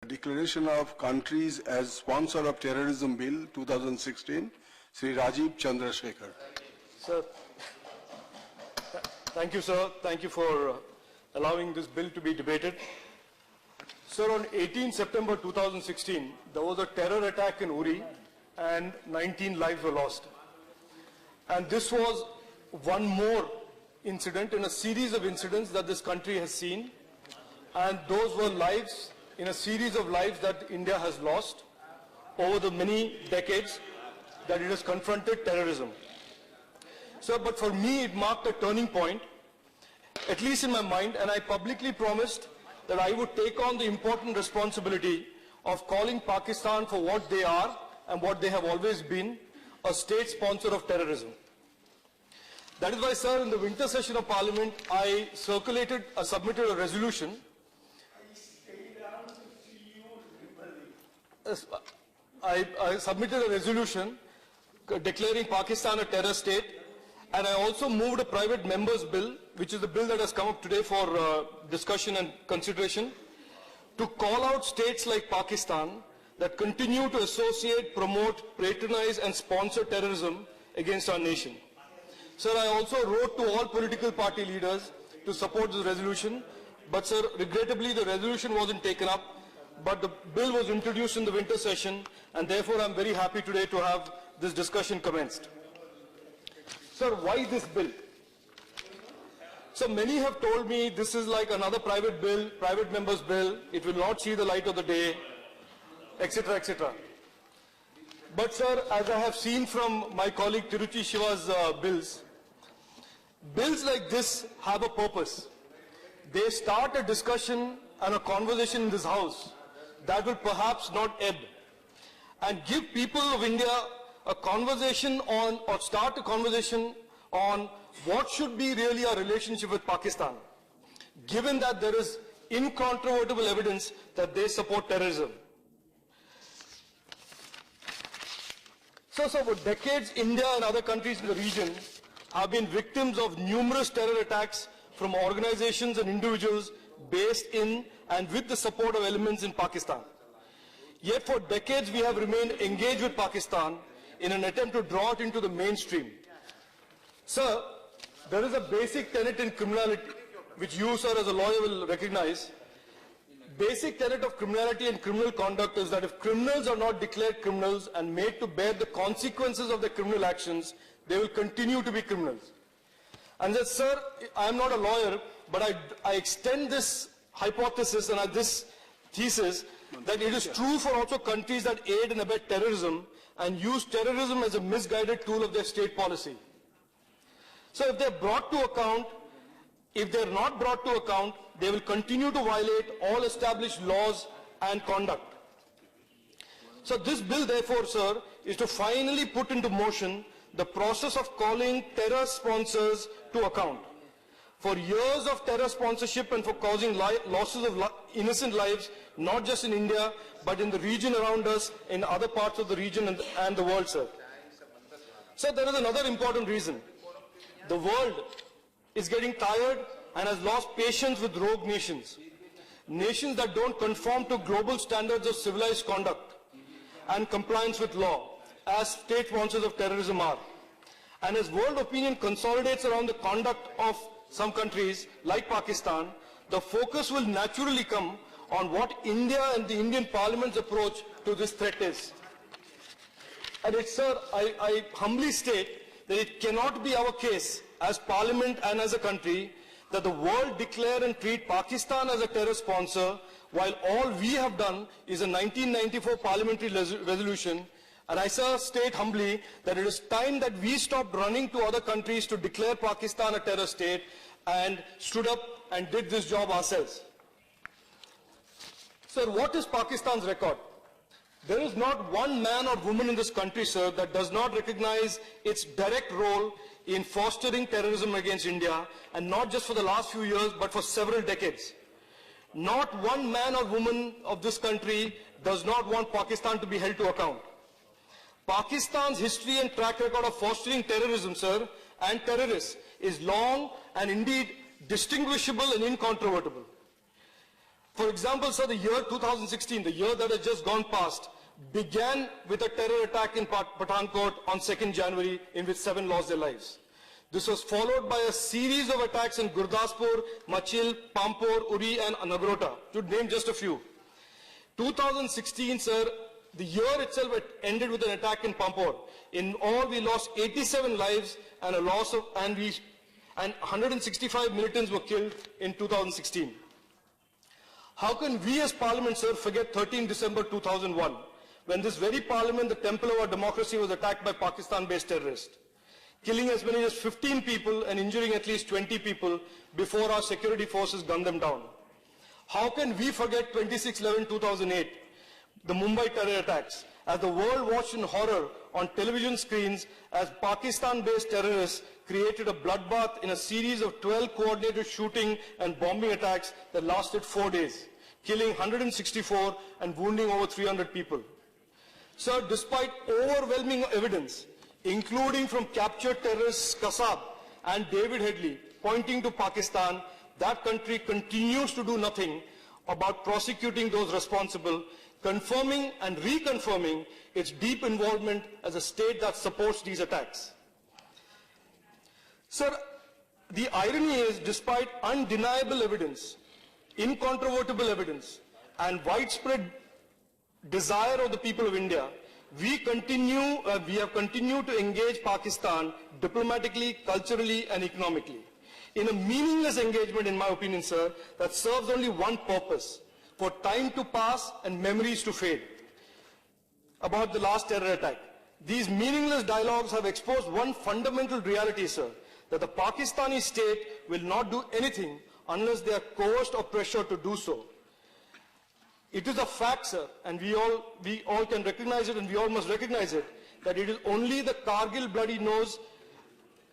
Declaration of countries as sponsor of Terrorism Bill 2016, Sri Rajeev Chandrasekhar. Sir, thank you, sir. Thank you for allowing this bill to be debated. Sir, on 18 September 2016, there was a terror attack in Uri and 19 lives were lost. And this was one more incident in a series of incidents that this country has seen. And those were lives in a series of lives that India has lost over the many decades that it has confronted terrorism. So, but for me, it marked a turning point, at least in my mind, and I publicly promised that I would take on the important responsibility of calling Pakistan for what they are and what they have always been, a state sponsor of terrorism. That is why, sir, in the winter session of Parliament, I submitted a resolution. I submitted a resolution declaring Pakistan a terror state, and I also moved a private member's bill, which is the bill that has come up today for discussion and consideration, to call out states like Pakistan that continue to associate, promote, patronize and sponsor terrorism against our nation. Sir, I also wrote to all political party leaders to support this resolution, but sir, regrettably the resolution wasn't taken up, but the bill was introduced in the winter session, and therefore I'm very happy today to have this discussion commenced. Sir, why this bill? So many have told me this is like another private bill, private member's bill, it will not see the light of the day, etc., etc. But sir, as I have seen from my colleague Tiruchi Shiva's bills like this have a purpose. They start a discussion and a conversation in this house that will perhaps not ebb, and give people of India a conversation on, or start a conversation on what should be really our relationship with Pakistan, given that there is incontrovertible evidence that they support terrorism. So for decades, India and other countries in the region have been victims of numerous terror attacks from organizations and individuals based in and with the support of elements in Pakistan. Yet for decades we have remained engaged with Pakistan in an attempt to draw it into the mainstream. Sir, there is a basic tenet in criminality, which you, sir, as a lawyer will recognize. Basic tenet of criminality and criminal conduct is that if criminals are not declared criminals and made to bear the consequences of their criminal actions, they will continue to be criminals. And that, sir, I am not a lawyer, but I extend this hypothesis and this thesis that it is true for also countries that aid and abet terrorism and use terrorism as a misguided tool of their state policy. So if they're brought to account, if they're not brought to account, they will continue to violate all established laws and conduct. So this bill, therefore, sir, is to finally put into motion the process of calling terror sponsors to account. For years of terror sponsorship and for causing losses of innocent lives, not just in India, but in the region around us, in other parts of the region and the world, sir. So there is another important reason. The world is getting tired and has lost patience with rogue nations. Nations that don't conform to global standards of civilized conduct and compliance with law, as state sponsors of terrorism are. And as world opinion consolidates around the conduct of some countries like Pakistan, the focus will naturally come on what India and the Indian Parliament's approach to this threat is. And it's, sir, I humbly state that it cannot be our case as Parliament and as a country that the world declare and treat Pakistan as a terror sponsor while all we have done is a 1994 parliamentary resolution. And I, sir, state humbly that it is time that we stopped running to other countries to declare Pakistan a terror state and stood up and did this job ourselves. Sir, what is Pakistan's record? There is not one man or woman in this country, sir, that does not recognize its direct role in fostering terrorism against India, and not just for the last few years, but for several decades. Not one man or woman of this country does not want Pakistan to be held to account. Pakistan's history and track record of fostering terrorism, sir, and terrorists is long and indeed distinguishable and incontrovertible. For example, sir, the year 2016, the year that has just gone past, began with a terror attack in Pathankot on 2nd January in which 7 lost their lives. This was followed by a series of attacks in Gurdaspur, Machil, Pampur, Uri and Nagrota, to name just a few. 2016, sir, the year itself ended with an attack in Pampur. In all, we lost 87 lives and a loss of, and 165 militants were killed in 2016. How can we as Parliament, sir, forget 13 December 2001, when this very Parliament, the temple of our democracy, was attacked by Pakistan-based terrorists, killing as many as 15 people and injuring at least 20 people before our security forces gunned them down? How can we forget 26/11/2008, the Mumbai terror attacks, as the world watched in horror on television screens as Pakistan-based terrorists created a bloodbath in a series of 12 coordinated shooting and bombing attacks that lasted 4 days, killing 164 and wounding over 300 people. Sir, despite overwhelming evidence, including from captured terrorists Kasab and David Headley, pointing to Pakistan, that country continues to do nothing about prosecuting those responsible, confirming and reconfirming its deep involvement as a state that supports these attacks. Sir, the irony is, despite undeniable evidence, incontrovertible evidence, and widespread desire of the people of India, we have continued to engage Pakistan diplomatically, culturally, and economically, in a meaningless engagement, in my opinion, sir, that serves only one purpose: for time to pass and memories to fade about the last terror attack. These meaningless dialogues have exposed one fundamental reality, sir, that the Pakistani state will not do anything unless they are coerced or pressured to do so. It is a fact, sir, and we all can recognize it, and we all must recognize it, that it is only the Kargil bloody nose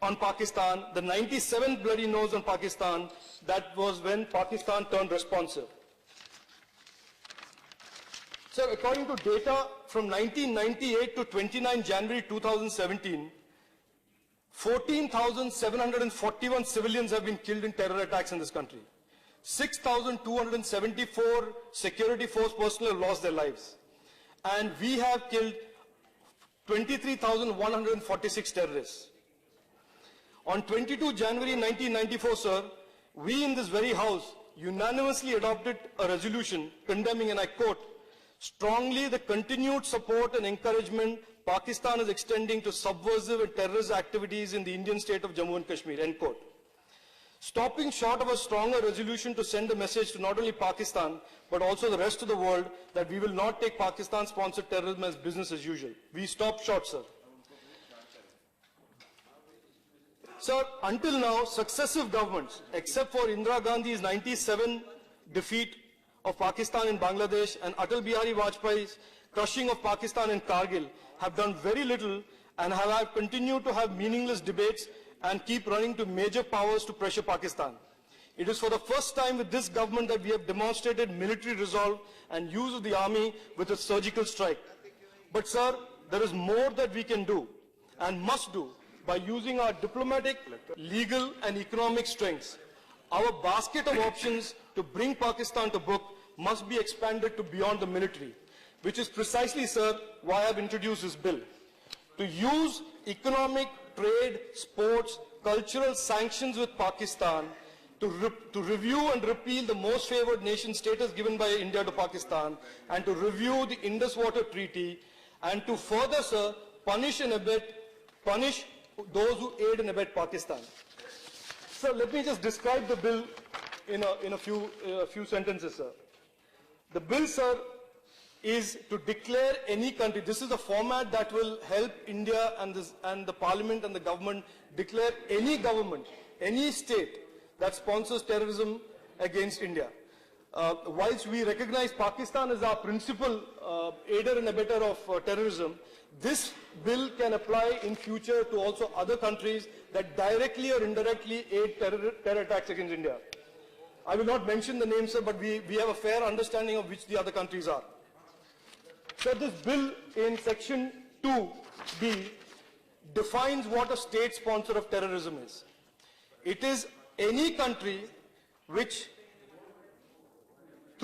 on Pakistan, the 97th bloody nose on Pakistan, that was when Pakistan turned responsive. Sir, according to data from 1998 to 29 January 2017, 14,741 civilians have been killed in terror attacks in this country. 6,274 security force personnel have lost their lives. And we have killed 23,146 terrorists. On 22 January 1994, sir, we in this very house unanimously adopted a resolution condemning, and I quote, strongly the continued support and encouragement Pakistan is extending to subversive and terrorist activities in the Indian state of Jammu and Kashmir, end quote. Stopping short of a stronger resolution to send a message to not only Pakistan, but also the rest of the world that we will not take Pakistan-sponsored terrorism as business as usual. We stopped short, sir. Sir, until now, successive governments, except for Indira Gandhi's 97 defeat of Pakistan in Bangladesh and Atal Bihari Vajpayee's crushing of Pakistan in Kargil, have done very little and have continued to have meaningless debates and keep running to major powers to pressure Pakistan. It is for the first time with this government that we have demonstrated military resolve and use of the army with a surgical strike. But sir, there is more that we can do and must do by using our diplomatic, legal and economic strengths. Our basket of options to bring Pakistan to book must be expanded to beyond the military, which is precisely, sir, why I have introduced this bill. To use economic, trade, sports, cultural sanctions with Pakistan to review and repeal the most favored nation status given by India to Pakistan, and to review the Indus Water Treaty, and to further, sir, punish those who aid and abet Pakistan. Sir, let me just describe the bill in a few sentences, sir. The bill, sir, is to declare any country. This is a format that will help India and the Parliament and the government declare any government, any state that sponsors terrorism against India. Whilst we recognize Pakistan as our principal aider and abetter of terrorism, this bill can apply in future to also other countries that directly or indirectly aid terror attacks against India. I will not mention the names, sir, but we have a fair understanding of which the other countries are. So this bill in section 2B defines what a state sponsor of terrorism is. It is any country which,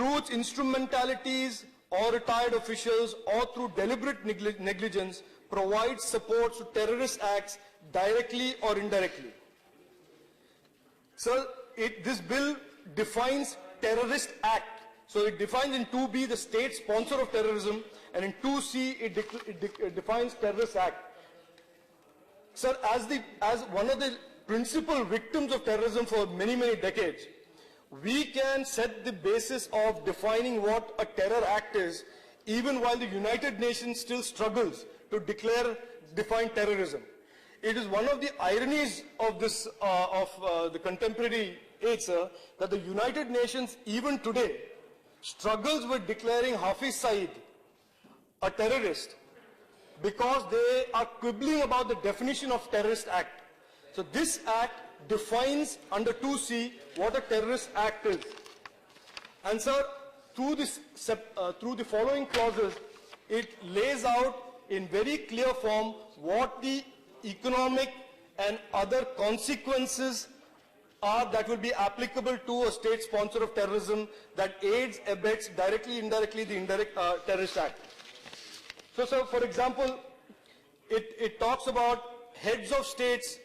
through its instrumentalities or retired officials or through deliberate negligence, provides support to terrorist acts directly or indirectly. So this bill defines terrorist act. So it defines in 2B the state sponsor of terrorism, and in 2C it defines terrorist act. Sir, as one of the principal victims of terrorism for many, many decades, we can set the basis of defining what a terror act is, even while the United Nations still struggles to define terrorism. It is one of the ironies of this, the contemporary age, sir, that the United Nations even today struggles with declaring Hafiz Saeed a terrorist because they are quibbling about the definition of terrorist act. So this act defines under 2C what a terrorist act is. And sir, through the following clauses, it lays out in very clear form what the economic and other consequences are that will be applicable to a state sponsor of terrorism that aids, abets, directly, indirectly the indirect terrorist act. So, sir, for example, it talks about heads of states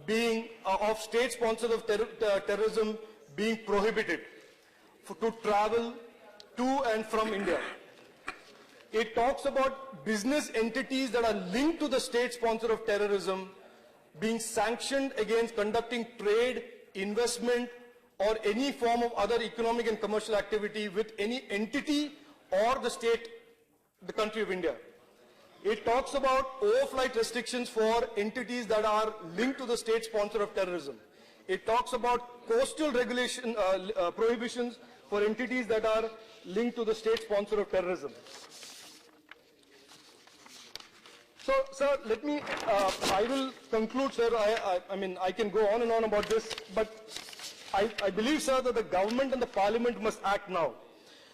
being, of state sponsors of terrorism being prohibited to travel to and from India. It talks about business entities that are linked to the state sponsor of terrorism being sanctioned against conducting trade, investment, or any form of other economic and commercial activity with any entity or the state, the country of India. It talks about overflight restrictions for entities that are linked to the state sponsor of terrorism. It talks about coastal regulation, prohibitions for entities that are linked to the state sponsor of terrorism. So, sir, let me, I will conclude, sir. I mean, I can go on and on about this, but I believe, sir, that the government and the parliament must act now.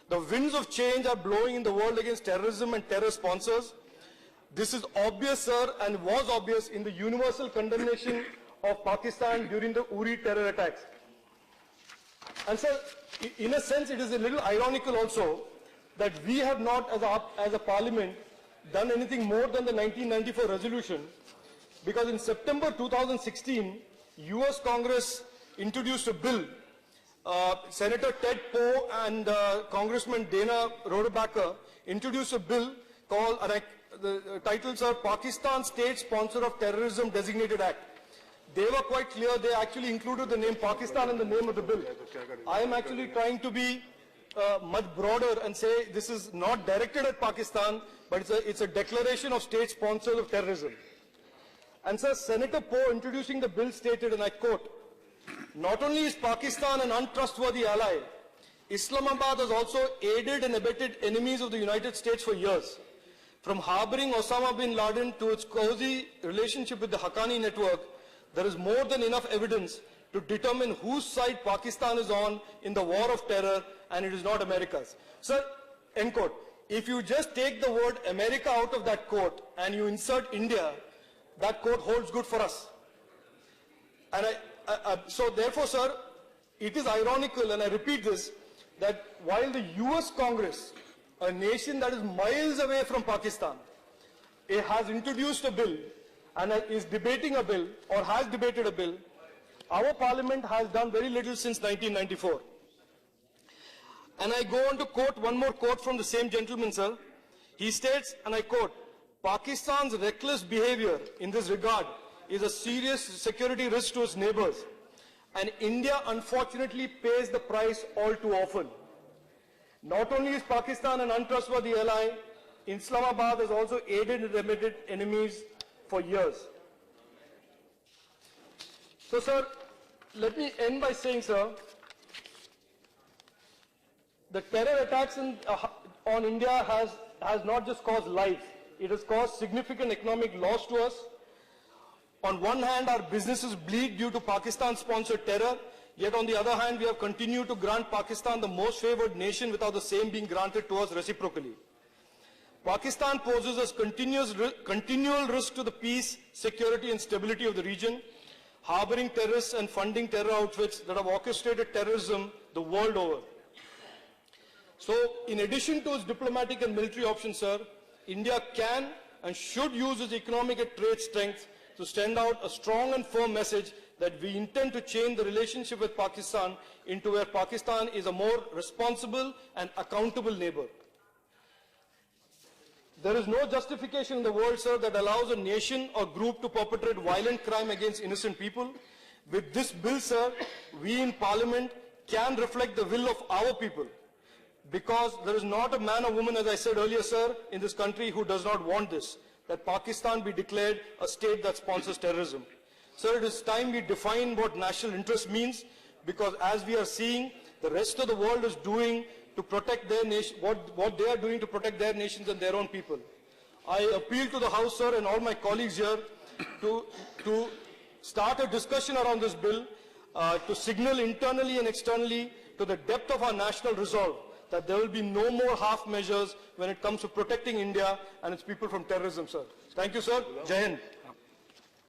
The winds of change are blowing in the world against terrorism and terror sponsors. This is obvious, sir, and was obvious in the universal condemnation of Pakistan during the Uri terror attacks. And, sir, in a sense, it is a little ironical also that we have not, as a parliament, done anything more than the 1994 resolution, because in September 2016, US Congress introduced a bill. Senator Ted Poe and Congressman Dana Rohrabacher introduced a bill called, the titles are Pakistan State Sponsor of Terrorism Designated Act. They were quite clear. They actually included the name Pakistan in the name of the bill. I am actually trying to be much broader and say this is not directed at Pakistan, but it's a declaration of state sponsors of terrorism. And sir, Senator Poe introducing the bill stated, and I quote, "Not only is Pakistan an untrustworthy ally, Islamabad has also aided and abetted enemies of the United States for years. From harboring Osama bin Laden to its cozy relationship with the Haqqani network, there is more than enough evidence to determine whose side Pakistan is on in the war of terror, and it is not America's." Sir, end quote. If you just take the word America out of that quote and you insert India, that quote holds good for us. And so therefore, sir, it is ironical, and I repeat this, that while the US Congress, a nation that is miles away from Pakistan, it has introduced a bill and is debating a bill or has debated a bill, our parliament has done very little since 1994. And I go on to quote one more quote from the same gentleman, sir. He states, and I quote, "Pakistan's reckless behavior in this regard is a serious security risk to its neighbors, and India unfortunately pays the price all too often. Not only is Pakistan an untrustworthy ally, Islamabad has also aided and abetted enemies for years." So, sir, let me end by saying, sir, the terror attacks on India has not just caused lives, it has caused significant economic loss to us. On one hand, our businesses bleed due to Pakistan-sponsored terror, yet on the other hand, we have continued to grant Pakistan the most favored nation without the same being granted to us reciprocally. Pakistan poses a continual risk to the peace, security and stability of the region, harboring terrorists and funding terror outfits that have orchestrated terrorism the world over. So, in addition to its diplomatic and military options, sir, India can and should use its economic and trade strength to send out a strong and firm message that we intend to change the relationship with Pakistan into where Pakistan is a more responsible and accountable neighbor. There is no justification in the world, sir, that allows a nation or group to perpetrate violent crime against innocent people. With this bill, sir, we in Parliament can reflect the will of our people. Because there is not a man or woman, as I said earlier, sir, in this country who does not want this, that Pakistan be declared a state that sponsors terrorism. Sir, it is time we define what national interest means, because as we are seeing, the rest of the world is doing to protect their nation, what they are doing to protect their nations and their own people. I appeal to the House, sir, and all my colleagues here to start a discussion around this bill, to signal internally and externally to the depth of our national resolve that there will be no more half measures when it comes to protecting India and its people from terrorism, sir. Thank you, sir. Jai Hind.